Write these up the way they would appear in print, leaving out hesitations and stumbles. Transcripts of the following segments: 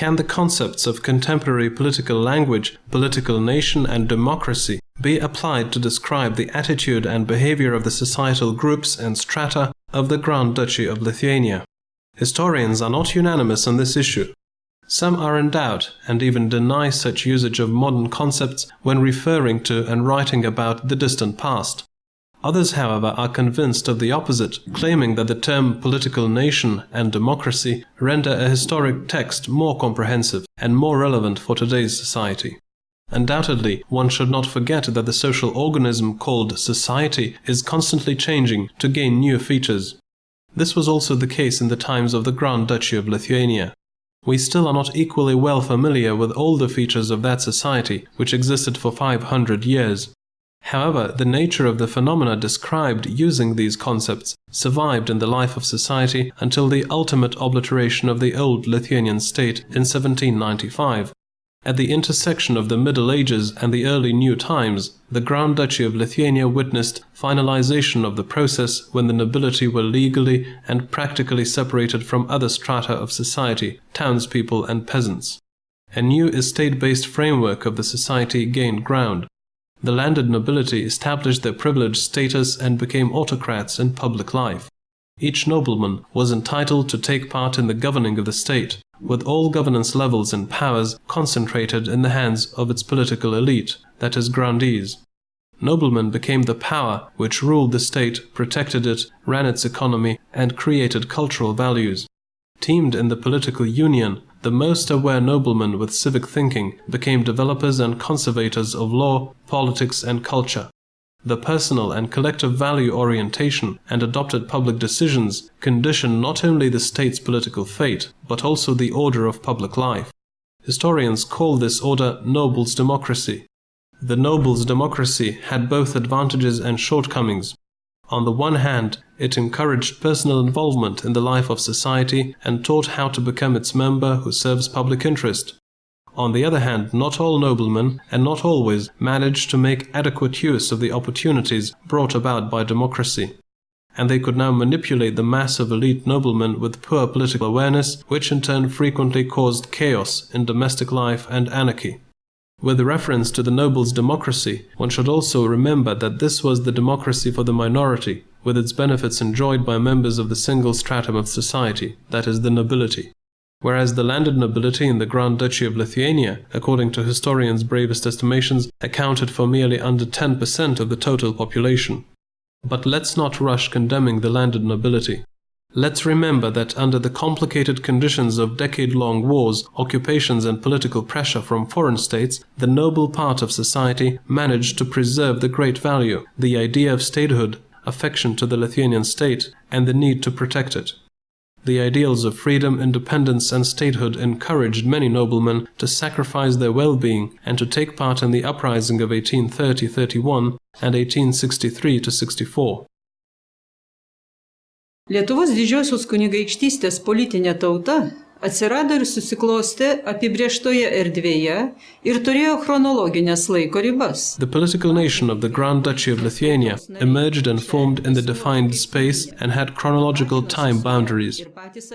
Can the concepts of contemporary political language, political nation and democracy be applied to describe the attitude and behavior of the societal groups and strata of the Grand Duchy of Lithuania? Historians are not unanimous on this issue. Some are in doubt and even deny such usage of modern concepts when referring to and writing about the distant past. Others, however, are convinced of the opposite, claiming that the term political nation and democracy render a historic text more comprehensive and more relevant for today's society. Undoubtedly, one should not forget that the social organism called society is constantly changing to gain new features. This was also the case in the times of the Grand Duchy of Lithuania. We still are not equally well familiar with all the features of that society, which existed for 500 years. However, the nature of the phenomena described using these concepts survived in the life of society until the ultimate obliteration of the old Lithuanian state in 1795. At the intersection of the Middle Ages and the early New Times, the Grand Duchy of Lithuania witnessed finalization of the process when the nobility were legally and practically separated from other strata of society, townspeople and peasants. A new estate-based framework of the society gained ground. The landed nobility established their privileged status and became autocrats in public life. Each nobleman was entitled to take part in the governing of the state, with all governance levels and powers concentrated in the hands of its political elite, that is, grandees. Noblemen became the power which ruled the state, protected it, ran its economy, and created cultural values. Teamed in the political union, the most aware noblemen with civic thinking became developers and conservators of law, politics, and culture. The personal and collective value orientation and adopted public decisions condition not only the state's political fate, but also the order of public life. Historians call this order nobles' democracy. The nobles' democracy had both advantages and shortcomings. On the one hand, it encouraged personal involvement in the life of society and taught how to become its member who serves public interest. On the other hand, not all noblemen, and not always, managed to make adequate use of the opportunities brought about by democracy. And they could now manipulate the mass of elite noblemen with poor political awareness, which in turn frequently caused chaos in domestic life and anarchy. With reference to the nobles' democracy, one should also remember that this was the democracy for the minority, with its benefits enjoyed by members of the single stratum of society, that is, the nobility. Whereas the landed nobility in the Grand Duchy of Lithuania, according to historians' bravest estimations, accounted for merely under 10% of the total population. But let's not rush condemning the landed nobility. Let's remember that under the complicated conditions of decade-long wars, occupations and political pressure from foreign states, the noble part of society managed to preserve the great value, the idea of statehood, affection to the Lithuanian state, and the need to protect it. The ideals of freedom, independence and statehood encouraged many noblemen to sacrifice their well-being and to take part in the uprising of 1830–31 and 1863–64. Lietuvos didžiosios kunigaikštystės politinė tauta atsirado ir susiklostė apibrėžtoje erdvėje ir turėjo chronologinės laiko ribas. The political nation of the Grand Duchy of Lithuania emerged and formed in the defined space and had chronological time boundaries.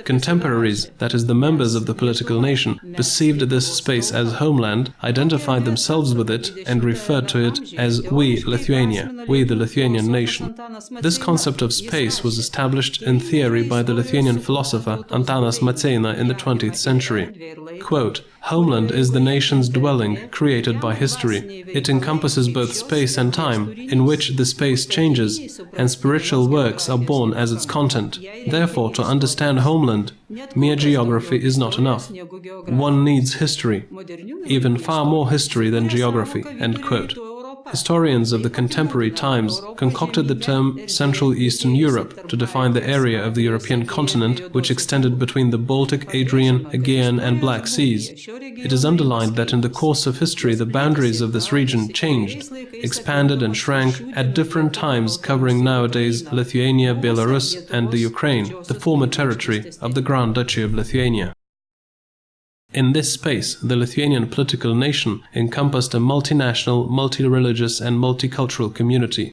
Contemporaries, that is, the members of the political nation, perceived this space as homeland, identified themselves with it, and referred to it as we Lithuania, we the Lithuanian nation. This concept of space was established in theory by the Lithuanian philosopher Antanas Maceina in the 20th century. Quote, "Homeland is the nation's dwelling, created by history. It encompasses both space and time, in which the space changes, and spiritual works are born as its content. Therefore, to understand homeland, mere geography is not enough. One needs history, even far more history than geography." End quote. Historians of the contemporary times concocted the term Central Eastern Europe to define the area of the European continent which extended between the Baltic, Adrian, Aegean and Black Seas. It is underlined that in the course of history the boundaries of this region changed, expanded and shrank at different times, covering nowadays Lithuania, Belarus and the Ukraine, the former territory of the Grand Duchy of Lithuania. In this space, the Lithuanian political nation encompassed a multinational, multi-religious and multicultural community.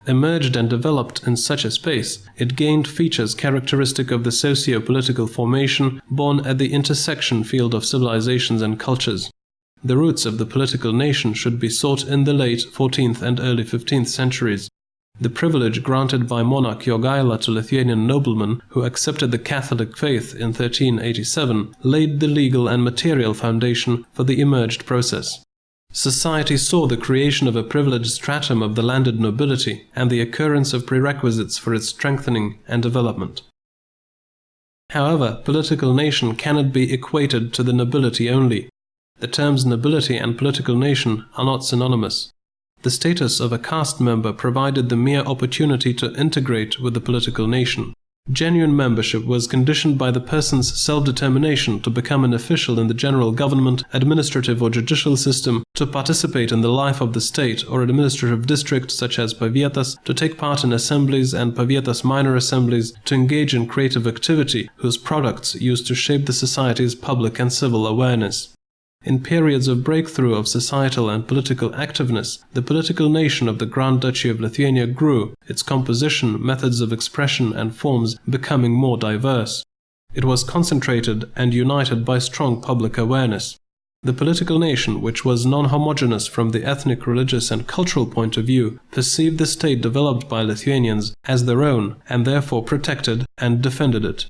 emerged and developed in such a space, it gained features characteristic of the socio-political formation born at the intersection field of civilizations and cultures. The roots of the political nation should be sought in the late 14th and early 15th centuries. The privilege granted by monarch Jogaila to Lithuanian noblemen who accepted the Catholic faith in 1387 laid the legal and material foundation for the emerged process. Society saw the creation of a privileged stratum of the landed nobility and the occurrence of prerequisites for its strengthening and development. However, political nation cannot be equated to the nobility only. The terms nobility and political nation are not synonymous. The status of a caste member provided the mere opportunity to integrate with the political nation. Genuine membership was conditioned by the person's self-determination to become an official in the general government, administrative or judicial system, to participate in the life of the state or administrative district such as pavietas, to take part in assemblies and pavietas minor assemblies, to engage in creative activity whose products used to shape the society's public and civil awareness. In periods of breakthrough of societal and political activeness, the political nation of the Grand Duchy of Lithuania grew, its composition, methods of expression and forms becoming more diverse. It was concentrated and united by strong public awareness. The political nation, which was non-homogeneous from the ethnic, religious and cultural point of view, perceived the state developed by Lithuanians as their own and therefore protected and defended it.